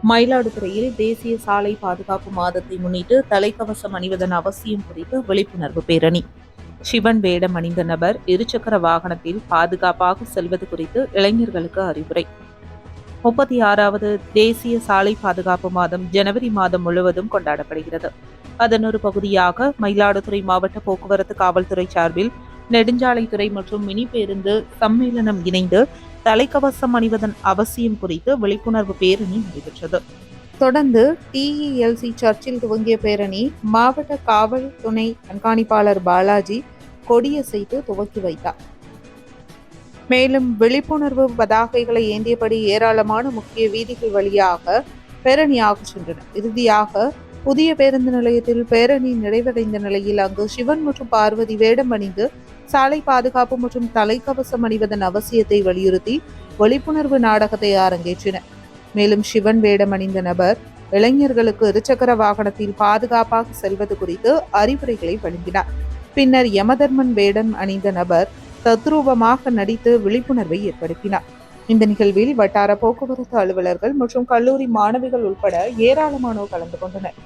மயிலாடுதுறையில் தேசிய சாலை பாதுகாப்பு மாதத்தை முன்னிட்டு தலைக்கவசம் அணிவதன் அவசியம் குறித்து விழிப்புணர்வு பேரணி. சிவன் வேடம் அணிந்த நபர் இருசக்கர வாகனத்தில் பாதுகாப்பாக செல்வது குறித்து இளைஞர்களுக்கு அறிவுரை. 36வது தேசிய சாலை பாதுகாப்பு மாதம் ஜனவரி மாதம் முழுவதும் கொண்டாடப்படுகிறது. அதன் ஒரு பகுதியாக மயிலாடுதுறை மாவட்ட போக்குவரத்து காவல்துறை சார்பில் நெடுஞ்சாலைத்துறை மற்றும் மினி பேருந்து சம்மேளனம் இணைந்து தலைக்கவசம் அணிவதன் அவசியம் குறித்து விழிப்புணர்வு பேரணி நடைபெற்றது. தொடர்ந்து TELC சர்ச்சில் துவங்கிய பேரணி மாவட்ட காவல் துணை கண்காணிப்பாளர் பாலாஜி கொடியசைத்து துவக்கி வைத்தார். மேலும் விழிப்புணர்வு பதாகைகளை ஏந்தியபடி ஏராளமான முக்கிய வீதிகள் வழியாக பேரணியாக சென்றனர். இறுதியாக புதிய பேருந்து நிலையத்தில் பேரணி நிறைவடைந்த நிலையில் அங்கு சிவன் மற்றும் பார்வதி வேடம் அணிந்து சாலை பாதுகாப்பு மற்றும் தலைக்கவசம் அணிவதன் அவசியத்தை வலியுறுத்தி விழிப்புணர்வு நாடகத்தை அரங்கேற்றினர். மேலும் சிவன் வேடம் அணிந்த நபர் இளைஞர்களுக்கு இருசக்கர வாகனத்தில் பாதுகாப்பாக செல்வது குறித்து அறிவுரைகளை வழங்கினார். பின்னர் யமதர்மன் வேடம் அணிந்த நபர் தத்ரூபமாக நடித்து விழிப்புணர்வை ஏற்படுத்தினார். இந்த நிகழ்வில் வட்டார போக்குவரத்து அலுவலர்கள் மற்றும் கல்லூரி மாணவிகள் உட்பட ஏராளமானோர் கலந்து கொண்டனர்.